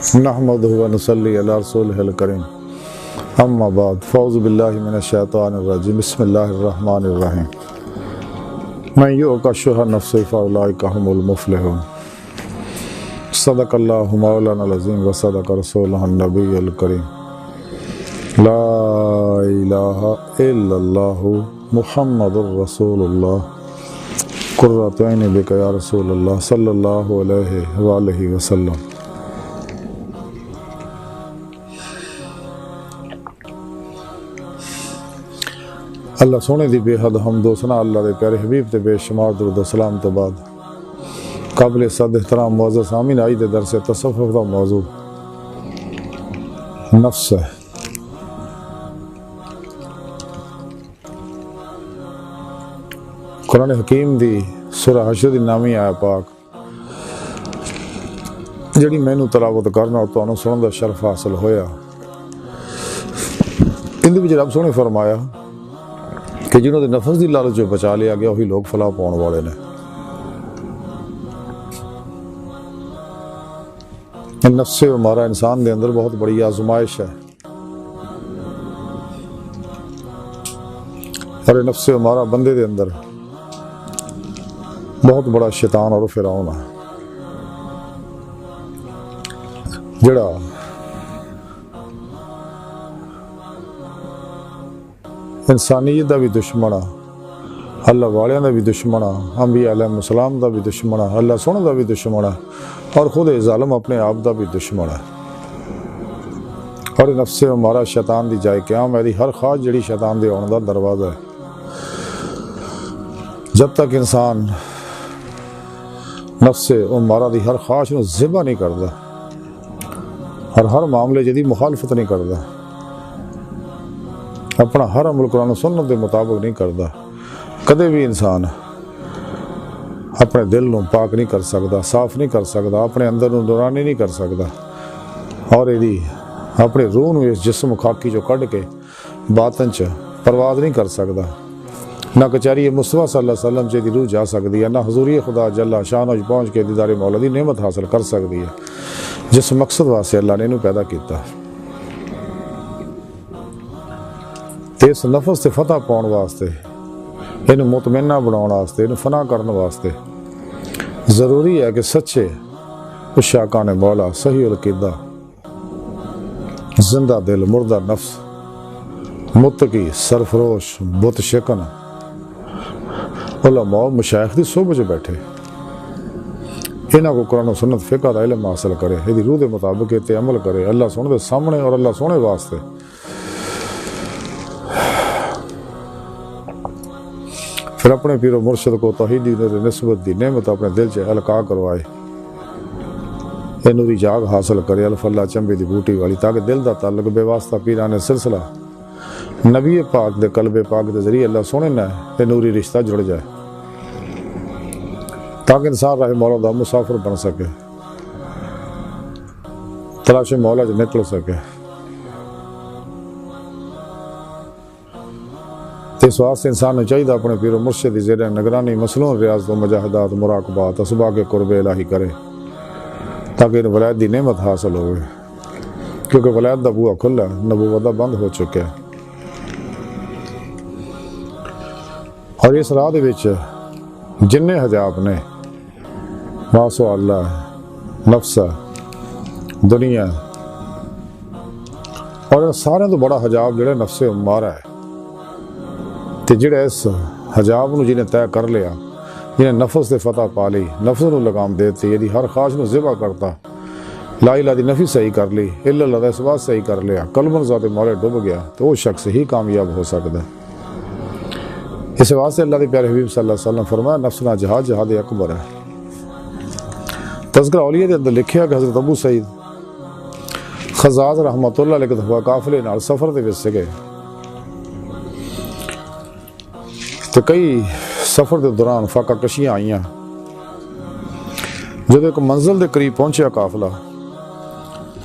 نحمدہ و نصلی علی رسولہ الکریم اما بعد فاعوذ باللہ من الشیطان الرجیم بسم اللہ الرحمن الرحیم من یؤق شح نفسہ فاولئک هم المفلحون صدق اللہ مولانا العظیم و صدق رسولہ النبی الکریم لا الہ الا اللہ محمد الرسول اللہ قرۃ عین بک یا رسول اللہ صلی اللہ علیہ وآلہ وسلم۔ اللہ سونے دی بے حد حمد و ثنا اللہ دے پیارے حبیب تے بے شمار درود و سلام تو بعد قابل صد احترام معزز سامعین آج دے درس تصوف دا موضوع نفس ہے۔ قرآن حکیم دی سورہ حشر دی نامی آیا پاک جڑی مینوں تلاوت کرنا اور تانوں سنن دا شرف حاصل ہویا، اندے وچ رب سونے فرمایا کہ جنہوں نے نفس دی لالچ جو بچا لیا گیا وہی لوگ فلاح پاؤن والے نے۔ نفس ہمارا انسان دے اندر بہت بڑی آزمائش ہے، اور نفس ہمارا بندے دے اندر بہت بڑا شیطان اور فرعون ہے جڑا انسانیت دا بھی دشمن ہے، اللہ والیاں دا بھی دشمن ہے، انبیاء علیہ السلام دا بھی دشمن ہے، اللہ سونے دا بھی دشمن ہے، اور خود ظالم اپنے آپ دا بھی دشمن ہے۔ اور نفس ہمارا شیطان دی جائے قیام ہے، ہر خواہش جڑی شیطان دے آن دا دروازہ ہے۔ جب تک انسان نفس ہمارا دی ہر خواہش نو ذبح نہیں کردا اور ہر معاملے جدی مخالفت نہیں کردا، اپنا ہر عمل قرآن و سنت دے مطابق نہیں کردا، کدے بھی انسان اپنے دل نو پاک نہیں کر سکدا، صاف نہیں کر سکدا، اپنے اندر نو نورانی نہیں کر سکدا، اور ایدی اپنے روح نو اس جسم خاکی جو کڈ کے باطن چ پرواز نہیں کر سکدا، نہ کچہری مصطفیٰ صلی اللہ علیہ وسلم چ دی روح جا سکدی ہے، نہ حضوری خدا جل شانہ پہنچ کے دیدار مولا دی نعمت حاصل کر سکدی ہے جس مقصد واسطے اللہ نے انہوں پیدا کیتا ہے۔ اس نفس سے فتح پاؤن واسطے، انہوں مطمئنہ بناؤن واسطے، انہوں فنا کرنے واسطے ضروری ہے کہ سچے عشاقان مولا صحیح العقیدہ زندہ دل مردہ نفس متقی سرفروش بت شکن علماء و مشایخ دی صحبت وچ بیٹھے، انہاں کو قرآن و سنت فقہ دا علم حاصل کرے، یہ روح دے مطابق تے عمل کرے، اللہ سونے دے سامنے اور اللہ سونے واسطے پھر اپنے پیر و مرشد کو توحیدی نسبت دی نعمت اپنے دل سے القاء کروائے، نوری جاگ حاصل کرے الف اللہ چمبی دی بوٹی والی، تاکہ دل دا تعلق بے واسطہ پیران سلسلہ نبی پاک دے قلب پاک دے ذریعے اللہ سونے نہ نوری رشتہ جڑ جائے، تاکہ انسان راہ مولا دا مسافر بن سکے، تلاش مولا جو نکل سکے۔ اس واسطے انسان نے چاہیے اپنے پیر و مرشد زیر نگرانی مسلون ریاضت و مجاہدات مراقبات اسباق قرب الہی کرے، تاکہ ان ولایت دی نعمت حاصل ہوئے، کیونکہ ولایت دا بوا کھلا نبوت دا بند ہو چکے، اور اس راہ دے وچ جننے حجاب نے واسو اللہ نفس دنیا اور سارے تو بڑا حجاب جڑا نفس ہمارا ہے، تے جڑا اس حجاب نو جنہیں طے کر لیا، جنہیں نفس سے فتح پا لی، نفس نو لگام دیتی، یدی ہر خواہش نو ذبح کرتا، لا الہ دی نفی صحیح کر لی، الا اللہ دا اس بات صحیح کر لیا، قلباً ذات مولے ڈوب گیا، تو وہ شخص ہی کامیاب ہو سکتا ہے۔ اس واسطے اللہ دے پیارے حبیب صلی اللہ علیہ وسلم فرمایا نفس نہ جہاد جہاد اکبر ہے۔ تذکرہ اولیاء دے اندر لکھیا کہ حضرت ابو سعید خزاز رحمۃ اللہ علیہ دفعہ قافلے نال سفر دے وچ سگے، تو کئی سفر دے دوران فاقہ کشیاں آئیاں، جب ایک منزل دے قریب پہنچیا قافلہ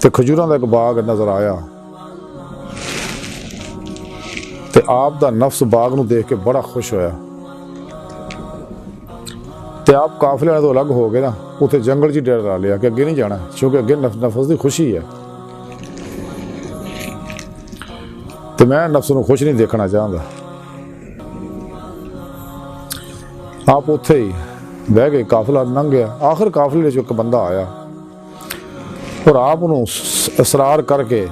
تو کھجوراں دا ایک باغ نظر آیا، تے آپ دا نفس باغ نو دیکھ کے بڑا خوش ہویا، تو آپ قافلے تو الگ ہو گئے نا، اتنے جنگل جی ڈر لا لیا کہ اگے نہیں جانا، کیونکہ اگے نفس کی خوشی ہے، تو میں نفس کو خوش نہیں دیکھنا چاہتا۔ آپ اتنے ہی بہ گئے، قافلہ لنਘ گیا، آخر قافلے ایک بندہ آیا اور آپ انہوں اصرار کر کے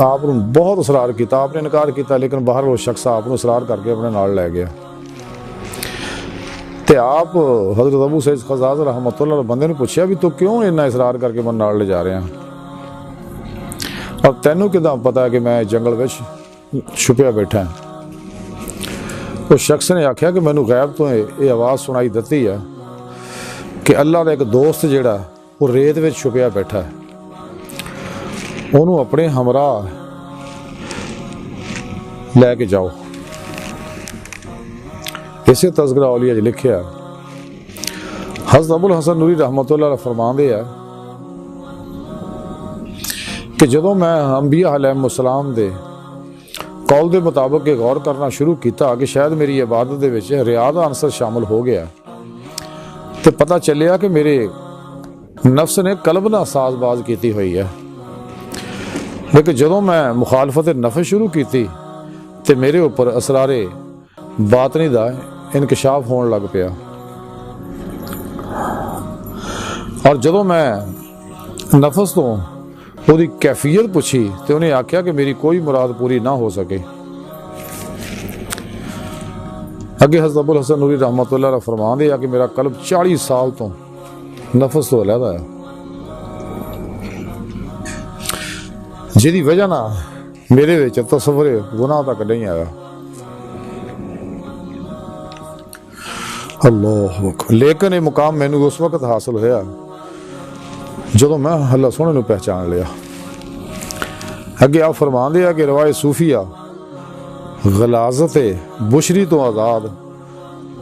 آپ نے بہت اصرار کیتا، آپ نے انکار کیتا، لیکن باہر وہ شخص آپ نے اصرار کر کے اپنے نال لے گیا۔ تے آپ حضرت ابو سعید خزاز رحمۃ اللہ علیہ بندے نے پوچھا بھی تو کیوں اتنا اصرار کر کے من نال لے جا رہے ہیں، اور تینوں کداں پتا ہے کہ میں جنگل میں چھپیا بیٹھا ہوں؟ اس شخص نے آخیا کہ مینوں غیب تو یہ آواز سنائی دیتی ہے کہ اللہ کا ایک دوست جڑا وہ ریت میں چھپیا بیٹھا ہے، انہوں اپنے ہمراہ لے کے جاؤ۔ اسے تذکرہ اولیاء جی لکھیا حضرت ابو الحسن نوری رحمۃ اللہ علیہ فرماندے ہے کہ جدوں میں انبیاء علیہ السلام دے قول دے مطابق غور کرنا شروع کیتا کہ شاید میری عبادت دے وچ ریا دا عنصر شامل ہو گیا، تو پتہ چلیا کہ میرے نفس نے قلب نہ ساز باز کیتی ہوئی ہے، لیکن جدوں میں مخالفت نفس شروع کیتی تو میرے اوپر اسرار باطنی دا انکشاف ہون لگ پیا، اور جدوں میں نفس تو وہی کیفیت پوچھی تو انہیں آخیا کہ میری کوئی مراد پوری نہ ہو سکے۔ اگے حضرت ابو الحسن نوری رحمۃ اللہ علیہ فرمان دیا کہ میرا قلب 40 سال تو نفس تو علیحدہ ہے، جی وجہ نہ میرے وچ تصور گناہ تک نہیں آیا۔ اللہ اکبر۔ لیکن یہ مقام مینوں اس وقت حاصل ہوا جدوں میں اللہ سونے نو پہچان لیا۔ اگے آپ فرمان دیا کہ روایت صوفیہ غلاظت بشری تو آزاد،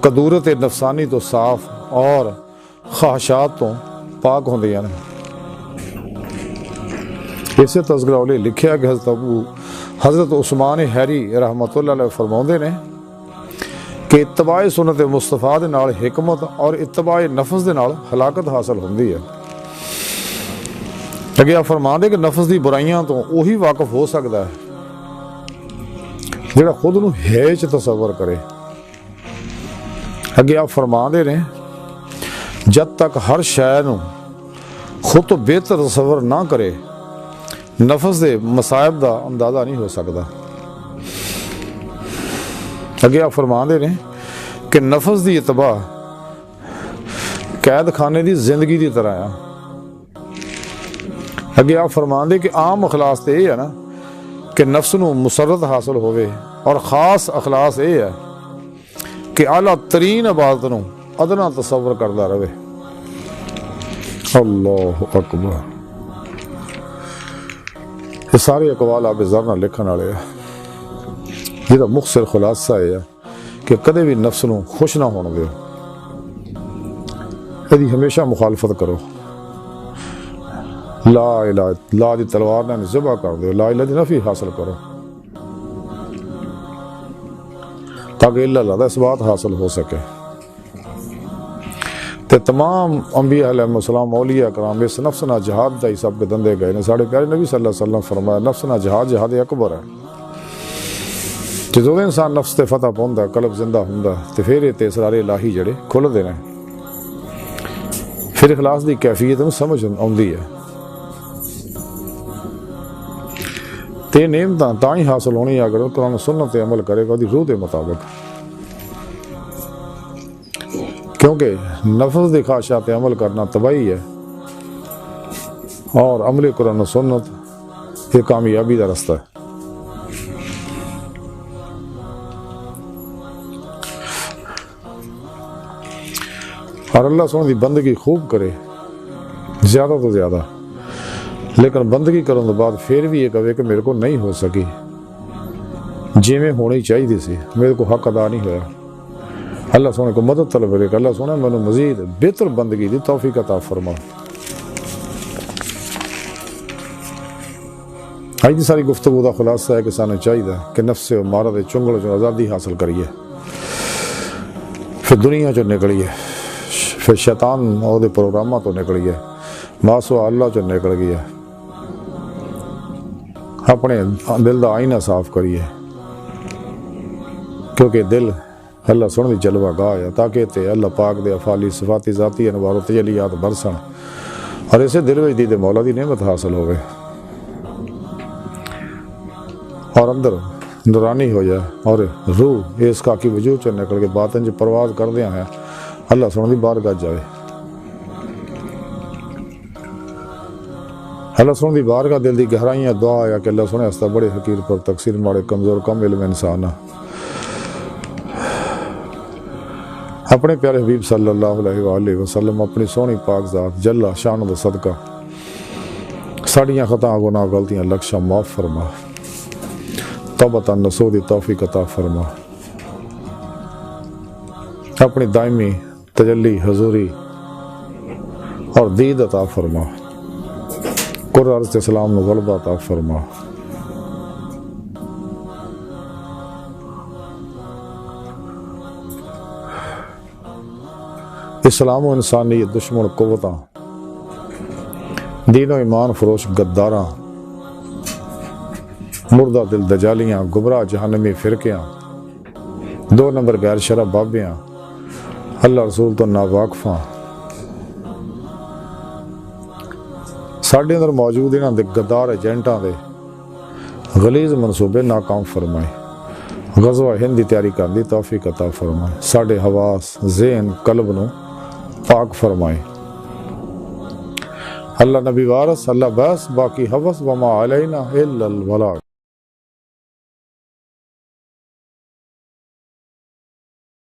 قدورت نفسانی تو صاف اور خواہشات تو پاک ہوندیاں نے۔ اسے تذکرہ اولیاء لکھیا کہ حضرت عثمان حیری رحمۃ اللہ علیہ فرماندے نے کہ اتباع سنت مصطفیٰ دے نال حکمت اور اتباع نفس دے نال ہلاکت حاصل ہوندی ہے۔ اگے آپ فرما دے کہ نفس دی برائیاں تو وہی واقف ہو سکتا ہے جڑا خود نو ہیچ تصور کرے۔ اگے آپ فرما دے رہے جب تک ہر شے نو خود تو بہتر تصور نہ کرے نفس دے مصائب دا اندازہ نہیں ہو سکتا۔ اگے آپ فرما دے رہے کہ نفس دی اتباع قید خانے دی زندگی دی طرح ہے۔ اگے آپ فرما دے کہ عام اخلاص تو یہ ہے نا کہ نفس نو مسرت حاصل ہوئے، اور خاص اخلاص یہ ہے کہ اعلیٰ ترین عبادت نو ادنا تصور کرتا رہے۔ اللہ اکبر۔ یہ سارے اقوال آپ ذر نہ لکھن والے ہیں، یہ مختصر خلاصہ ہے کہ کدے بھی نفس نو خوش نہ ہونے دیو، یہ ہمیشہ مخالفت کرو، لا الہ لا دی تلوار نے ذبح کر دو، لا الہ دی نفی حاصل کرو تاکہ اللہ دا اثبات حاصل ہو سکے۔ تے تمام انبیاء علیہ السلام اولیاء کرام اس نفس نہ جہاد دا ہی سب کے دندے گئے نے۔ ساڑھے پیارے نبی صلی اللہ علیہ وسلم فرمایا نفس نہ جہاد جہاد اکبر ہے۔ جدوں انسان نفس تے فتح پاؤندا ہے، قلب زندہ ہوندا تے پھر یہ اسرار الہی جڑے کھل دے نے، پھر اخلاص دی کیفیت میں سمجھ آندی ہے۔ تے نعمتاں تاں ہی حاصل ہونی اگر قرآن و سنت تے عمل کرے گا دی روح دے مطابق، کیونکہ نفس دی خواہشات تے عمل کرنا تباہی ہے، اور عمل قرآن و سنت یہ کامیابی دا رستہ ہے۔ اور اللہ سونے دی بندگی خوب کرے زیادہ تو زیادہ، لیکن بندگی کرنے بعد پھر بھی یہ کہے کہ میرے کو نہیں ہو سکی جی میں ہونی چاہیے سی، میرے کو حق ادا نہیں ہوا۔ اللہ سونے کو مدد طلب کرے کہ اللہ سونے میں مزید بہتر بندگی دی توفیق عطا فرما۔ اج دی ساری گفتگو کا خلاصہ ہے کہ سانوں چاہیے کہ نفس امارہ دے چنگل چوں آزادی حاصل کریے، پھر دنیا چوں نکلیے، پھر شیطان اور دے پروگراماں تو نکلیے، ماسوا اللہ چوں نکل گیا، اپنے دل دا آئینہ صاف کریے، کیونکہ دل اللہ سن دی جلوہ گاہ ہے، تاکہ تے اللہ پاک دے افعالی صفاتی ذاتی انوار و تجلیات برسن اور اسے دل وچ دید مولا دی نعمت حاصل ہوئے اور اندر نورانی ہو جائے اور روح اس کا کی وجود چ نکل کے باطن چ پرواز کردیاں ہیں اللہ سن دی بارگاہ جاوے، اللہ سن دی بارگاہ دل دی گہرائیاں دعا ہے کہ اللہ سنے استا بڑے حقیر پر تقصیر ماڑے کمزور کم علم انسان اپنے پیارے حبیب صلی اللہ علیہ وآلہ وسلم اپنی سونی پاک ذات جل شان دا صدقہ ساڑیاں خطاں گناہ غلطیاں لکشاں معاف فرما، توبہ نصوح دی توفیق عطا فرما، اپنی دائمی تجلی حضوری اور دید عطا فرما، قرآن عرض اسلام نو غلبہ عطا فرما، اسلام و انسانیت دشمن قوتاں دین و ایمان فروش غداراں مردہ دل دجالیاں گمراہ جہنمی فرقیاں 2 نمبر غیر شرع بابیاں اللہ رسول تو ناواقفاں ساڈے اندر موجود انہاں دے غدار ایجنٹاں دے غلیظ منصوبے ناکام فرمائے، غزوہ ہند دی تیاری کرن دی توفیق عطا فرمائے، ساڈے حواس ذہن قلب نو پاک فرمائے، اللہ نبی وارث اللہ بس باقی حوث وما علینا الا البلاغ۔